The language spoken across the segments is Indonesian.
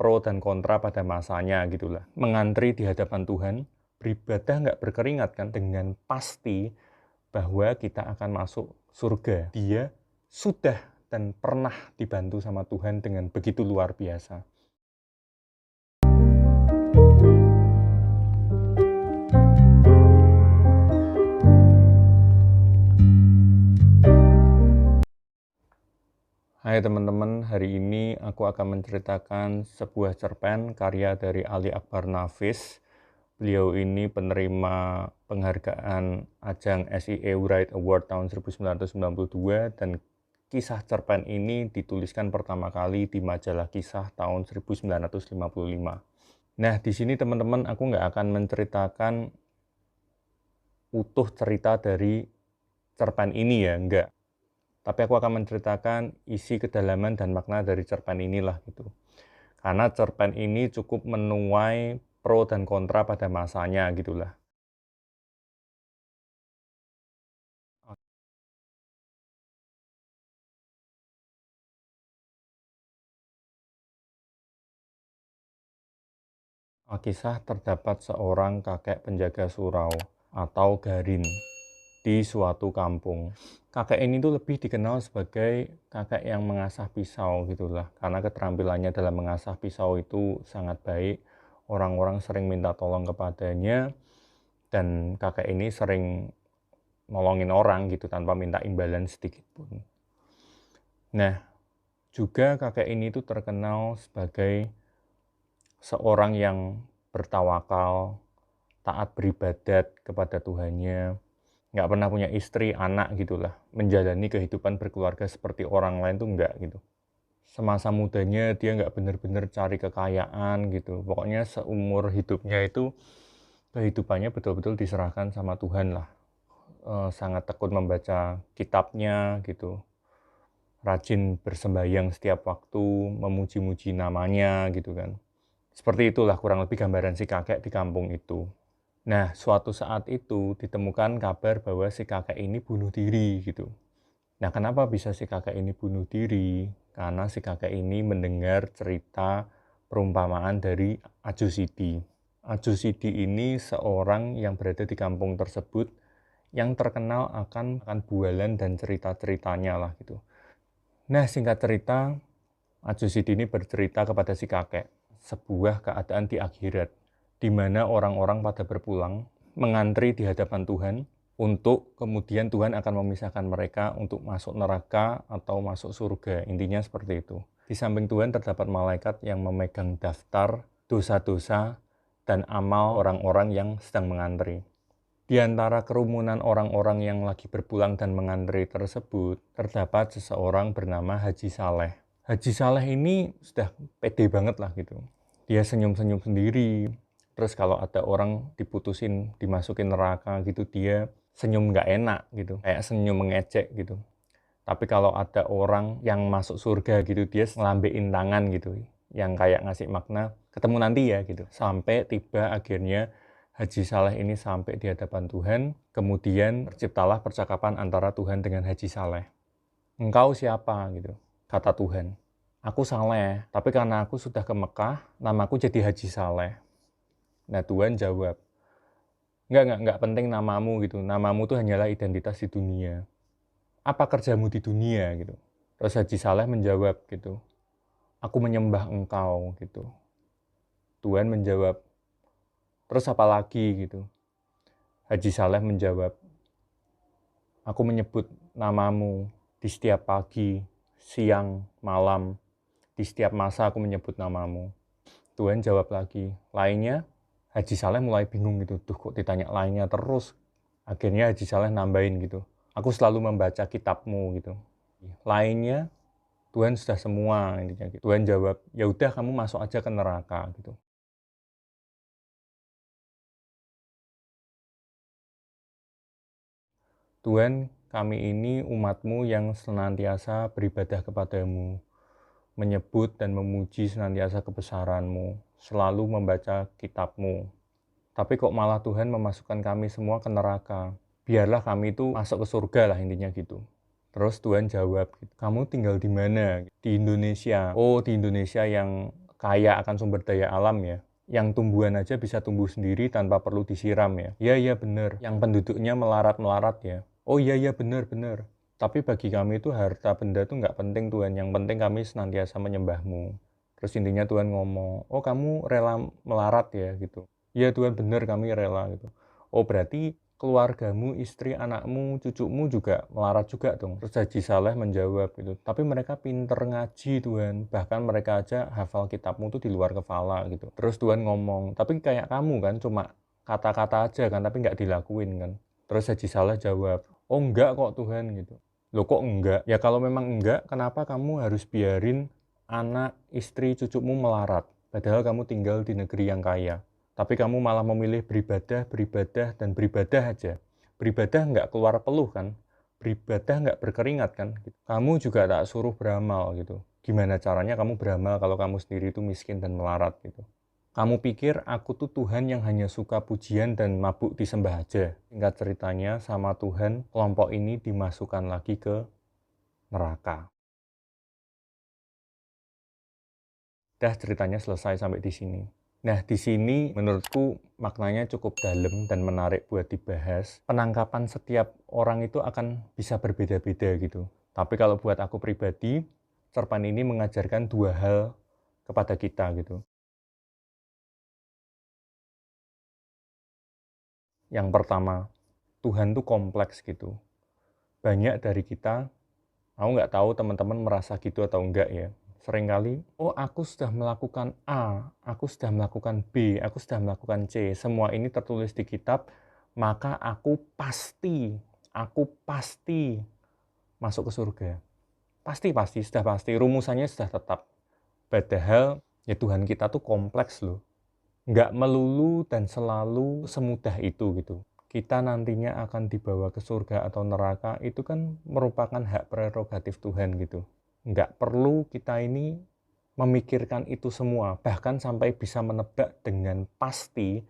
pro dan kontra pada masanya gitulah. Mengantri di hadapan Tuhan, beribadah nggak berkeringat kan, dengan pasti bahwa kita akan masuk surga. Dia sudah dan pernah dibantu sama Tuhan dengan begitu luar biasa. Hai teman-teman, hari ini aku akan menceritakan sebuah cerpen karya dari Ali Akbar Nafis. Beliau ini penerima penghargaan ajang SIE Write Award tahun 1992 dan kisah cerpen ini dituliskan pertama kali di majalah Kisah tahun 1955. Nah, di sini teman-teman aku nggak akan menceritakan utuh cerita dari cerpen ini ya, enggak. Tapi aku akan menceritakan isi kedalaman dan makna dari cerpen inilah gitu. Karena cerpen ini cukup menuai pro dan kontra pada masanya gitulah. Kisah terdapat seorang kakek penjaga surau atau garin di suatu kampung. Kakek ini tuh lebih dikenal sebagai kakek yang mengasah pisau gitulah. Karena keterampilannya dalam mengasah pisau itu sangat baik. Orang-orang sering minta tolong kepadanya dan kakek ini sering nolongin orang gitu tanpa minta imbalan sedikit pun. Nah, juga kakek ini tuh terkenal sebagai seorang yang bertawakal, taat beribadat kepada Tuhannya, nggak pernah punya istri, anak gitulah, menjalani kehidupan berkeluarga seperti orang lain tuh nggak gitu. Semasa mudanya dia nggak bener-bener cari kekayaan gitu, pokoknya seumur hidupnya itu kehidupannya betul-betul diserahkan sama Tuhan lah. Sangat tekun membaca kitabnya gitu, rajin bersembahyang setiap waktu, memuji-muji namanya gitu kan. Seperti itulah kurang lebih gambaran si kakek di kampung itu. Nah, suatu saat itu ditemukan kabar bahwa si kakek ini bunuh diri gitu. Nah, kenapa bisa si kakek ini bunuh diri? Karena si kakek ini mendengar cerita perumpamaan dari Ajo Sidi. Ajo Sidi ini seorang yang berada di kampung tersebut yang terkenal akan bualan dan cerita-ceritanya lah gitu. Nah, singkat cerita, Ajo Sidi ini bercerita kepada si kakek sebuah keadaan di akhirat, di mana orang-orang pada berpulang, mengantri di hadapan Tuhan, untuk kemudian Tuhan akan memisahkan mereka untuk masuk neraka atau masuk surga. Intinya seperti itu. Di samping Tuhan terdapat malaikat yang memegang daftar dosa-dosa dan amal orang-orang yang sedang mengantri. Di antara kerumunan orang-orang yang lagi berpulang dan mengantri tersebut, terdapat seseorang bernama Haji Saleh. Haji Saleh ini sudah pede banget lah gitu. Dia senyum-senyum sendiri. Terus kalau ada orang diputusin, dimasukin neraka gitu, dia senyum nggak enak gitu. Kayak senyum mengejek gitu. Tapi kalau ada orang yang masuk surga gitu, dia ngelambein tangan gitu. Yang kayak ngasih makna, ketemu nanti ya gitu. Sampai tiba akhirnya Haji Saleh ini sampai di hadapan Tuhan. Kemudian terciptalah percakapan antara Tuhan dengan Haji Saleh. Engkau siapa gitu, kata Tuhan. Aku Saleh, tapi karena aku sudah ke Mekah, namaku jadi Haji Saleh. Nah Tuhan jawab, enggak penting namamu gitu. Namamu tuh hanyalah identitas di dunia. Apa kerjamu di dunia gitu. Terus Haji Saleh menjawab gitu, aku menyembah engkau gitu. Tuhan menjawab, terus apa lagi gitu. Haji Saleh menjawab, aku menyebut namamu di setiap pagi, siang, malam, di setiap masa aku menyebut namamu. Tuhan jawab lagi, lainnya? Haji Saleh mulai bingung gitu, tuh kok ditanya lainnya terus. Akhirnya Haji Saleh nambahin gitu, aku selalu membaca kitabmu gitu. Lainnya, Tuhan sudah semua intinya gitu. Tuhan jawab, ya udah kamu masuk aja ke neraka gitu. Tuhan, kami ini umatmu yang senantiasa beribadah kepadamu, menyebut dan memuji senantiasa kebesaranmu, selalu membaca kitabmu. Tapi kok malah Tuhan memasukkan kami semua ke neraka. Biarlah kami itu masuk ke surga lah intinya gitu. Terus Tuhan jawab, kamu tinggal di mana? Di Indonesia. Oh, di Indonesia yang kaya akan sumber daya alam ya. Yang tumbuhan aja bisa tumbuh sendiri tanpa perlu disiram ya. Iya bener. Yang penduduknya melarat-melarat ya. Oh iya bener. Tapi bagi kami itu harta benda tuh nggak penting Tuhan. Yang penting kami senantiasa menyembah-Mu. Terus intinya Tuhan ngomong, oh kamu rela melarat ya gitu. Iya Tuhan bener kami rela gitu. Oh berarti keluargamu, istri, anakmu, cucumu juga melarat juga dong. Terus Haji Saleh menjawab gitu. Tapi mereka pinter ngaji Tuhan. Bahkan mereka aja hafal kitabmu tuh di luar kepala gitu. Terus Tuhan ngomong, tapi kayak kamu kan cuma kata-kata aja kan, tapi nggak dilakuin kan. Terus Haji Saleh jawab, oh enggak kok Tuhan gitu. Loh kok enggak? Ya kalau memang enggak, kenapa kamu harus biarin anak, istri, cucumu melarat? Padahal kamu tinggal di negeri yang kaya. Tapi kamu malah memilih beribadah, dan beribadah aja. Beribadah nggak keluar peluh kan? Beribadah nggak berkeringat kan? Kamu juga tak suruh beramal gitu. Gimana caranya kamu beramal kalau kamu sendiri itu miskin dan melarat gitu? Kamu pikir aku tuh Tuhan yang hanya suka pujian dan mabuk disembah aja? Singkat ceritanya, sama Tuhan, kelompok ini dimasukkan lagi ke neraka. Dah ceritanya selesai sampai di sini. Nah, di sini menurutku maknanya cukup dalam dan menarik buat dibahas. Penangkapan setiap orang itu akan bisa berbeda-beda gitu. Tapi kalau buat aku pribadi, cerpen ini mengajarkan dua hal kepada kita gitu. Yang pertama, Tuhan tuh kompleks gitu. Banyak dari kita, aku nggak tahu teman-teman merasa gitu atau enggak ya. Seringkali, oh aku sudah melakukan A, aku sudah melakukan B, aku sudah melakukan C. Semua ini tertulis di kitab, maka aku pasti masuk ke surga. Pasti, sudah pasti. Rumusannya sudah tetap. Padahal ya Tuhan kita tuh kompleks loh. Nggak melulu dan selalu semudah itu gitu. Kita nantinya akan dibawa ke surga atau neraka itu kan merupakan hak prerogatif Tuhan gitu. Nggak perlu kita ini memikirkan itu semua, bahkan sampai bisa menebak dengan pasti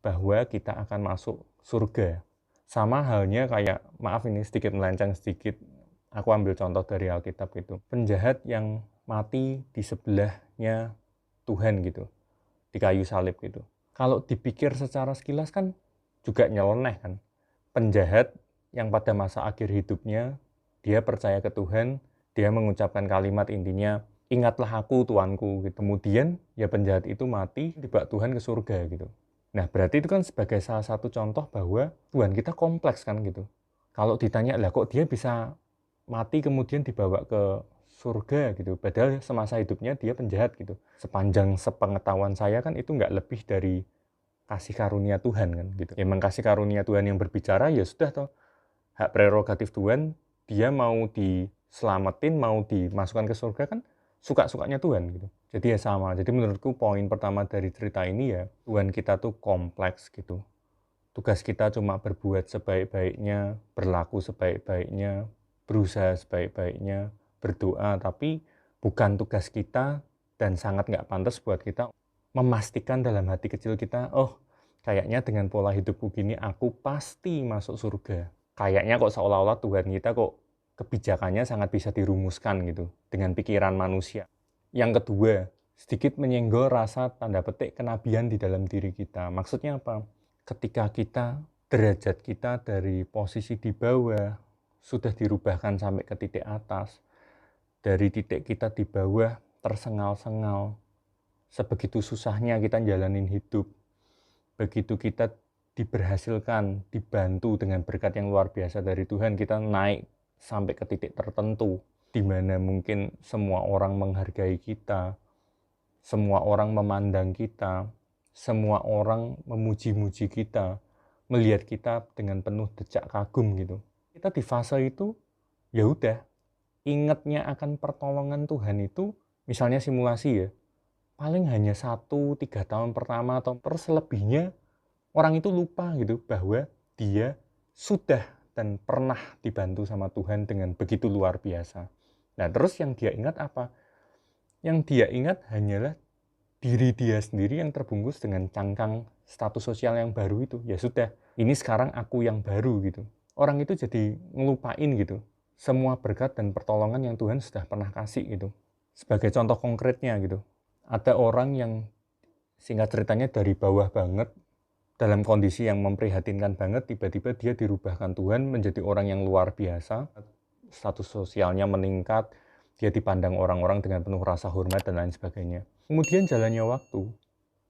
bahwa kita akan masuk surga. Sama halnya kayak, maaf ini sedikit melenceng sedikit, aku ambil contoh dari Alkitab gitu. Penjahat yang mati di sebelahnya Tuhan gitu, di kayu salib gitu. Kalau dipikir secara sekilas kan juga nyeleneh kan. Penjahat yang pada masa akhir hidupnya, dia percaya ke Tuhan, dia mengucapkan kalimat intinya, ingatlah aku Tuanku. Gitu. Kemudian ya penjahat itu mati, dibawa Tuhan ke surga gitu. Nah berarti itu kan sebagai salah satu contoh bahwa Tuhan kita kompleks kan gitu. Kalau ditanya lah kok dia bisa mati kemudian dibawa ke surga gitu. Padahal semasa hidupnya dia penjahat gitu. Sepanjang sepengetahuan saya kan itu nggak lebih dari kasih karunia Tuhan kan gitu. Emang kasih karunia Tuhan yang berbicara ya sudah toh. Hak prerogatif Tuhan, dia mau diselamatin, mau dimasukkan ke surga kan suka-sukanya Tuhan gitu. Jadi ya sama. Jadi menurutku poin pertama dari cerita ini ya, Tuhan kita tuh kompleks gitu. Tugas kita cuma berbuat sebaik-baiknya, berlaku sebaik-baiknya, berusaha sebaik-baiknya, berdoa, tapi bukan tugas kita dan sangat nggak pantas buat kita memastikan dalam hati kecil kita, oh kayaknya dengan pola hidupku gini aku pasti masuk surga. Kayaknya kok seolah-olah Tuhan kita kok kebijakannya sangat bisa dirumuskan gitu dengan pikiran manusia. Yang kedua, sedikit menyenggol rasa tanda petik kenabian di dalam diri kita. Maksudnya apa? Ketika kita, derajat kita dari posisi di bawah sudah dirubahkan sampai ke titik atas, dari titik kita di bawah tersengal-sengal, sebegitu susahnya kita jalanin hidup, begitu kita diberhasilkan, dibantu dengan berkat yang luar biasa dari Tuhan, kita naik sampai ke titik tertentu, di mana mungkin semua orang menghargai kita, semua orang memandang kita, semua orang memuji-muji kita, melihat kita dengan penuh decak kagum gitu. Kita di fase itu, ya udah, ingatnya akan pertolongan Tuhan itu, misalnya simulasi ya, paling hanya 1-3 tahun pertama atau selebihnya, orang itu lupa gitu bahwa dia sudah dan pernah dibantu sama Tuhan dengan begitu luar biasa. Nah terus yang dia ingat apa? Yang dia ingat hanyalah diri dia sendiri yang terbungkus dengan cangkang status sosial yang baru itu. Ya sudah, ini sekarang aku yang baru gitu. Orang itu jadi ngelupain gitu semua berkat dan pertolongan yang Tuhan sudah pernah kasih gitu. Sebagai contoh konkretnya gitu, Ada orang yang singkat ceritanya dari bawah banget, dalam kondisi yang memprihatinkan banget, tiba-tiba dia dirubahkan Tuhan menjadi orang yang luar biasa, status sosialnya meningkat, dia dipandang orang-orang dengan penuh rasa hormat dan lain sebagainya. Kemudian jalannya waktu,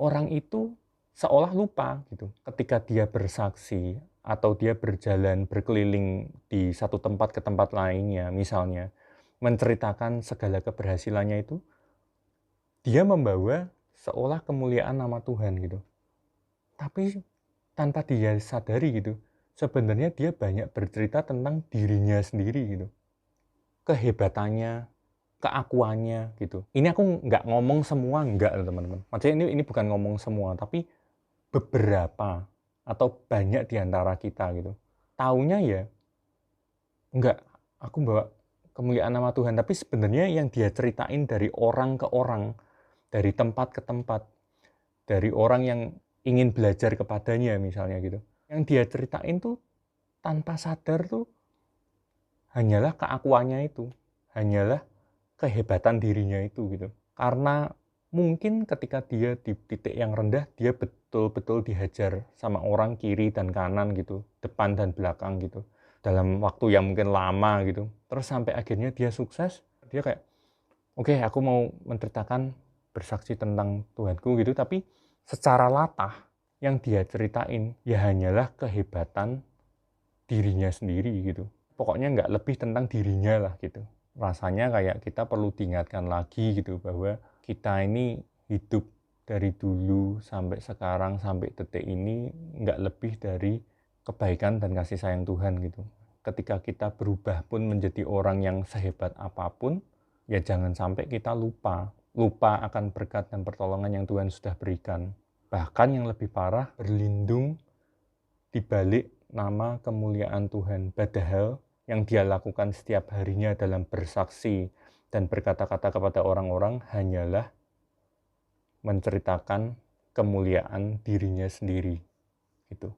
orang itu seolah lupa gitu. Ketika dia bersaksi atau dia berjalan berkeliling di satu tempat ke tempat lainnya, misalnya menceritakan segala keberhasilannya itu, dia membawa seolah kemuliaan nama Tuhan gitu. Tapi tanpa dia sadari gitu, sebenarnya dia banyak bercerita tentang dirinya sendiri gitu. Kehebatannya, keakuannya gitu. Ini aku nggak ngomong semua, nggak teman-teman. Maksudnya ini bukan ngomong semua, tapi beberapa atau banyak di antara kita gitu. Taunya ya, enggak, aku bawa kemuliaan nama Tuhan. Tapi sebenarnya yang dia ceritain dari orang ke orang, dari tempat ke tempat, dari orang yang ingin belajar kepadanya misalnya gitu. Yang dia ceritain tuh tanpa sadar tuh hanyalah keakuannya itu, hanyalah kehebatan dirinya itu gitu. Karena mungkin ketika dia di titik yang rendah, dia betul-betul dihajar sama orang kiri dan kanan gitu, depan dan belakang gitu, dalam waktu yang mungkin lama gitu. Terus sampai akhirnya dia sukses, dia kayak, oke, aku mau menceritakan bersaksi tentang Tuhanku gitu, tapi secara latah yang dia ceritain ya hanyalah kehebatan dirinya sendiri gitu. Pokoknya nggak lebih tentang dirinya lah gitu. Rasanya kayak kita perlu diingatkan lagi gitu bahwa kita ini hidup dari dulu sampai sekarang sampai detik ini nggak lebih dari kebaikan dan kasih sayang Tuhan gitu. Ketika kita berubah pun menjadi orang yang sehebat apapun, ya jangan sampai kita lupa akan berkat dan pertolongan yang Tuhan sudah berikan. Bahkan yang lebih parah, berlindung di balik nama kemuliaan Tuhan. Padahal yang dia lakukan setiap harinya dalam bersaksi dan berkata-kata kepada orang-orang hanyalah menceritakan kemuliaan dirinya sendiri. Gitu.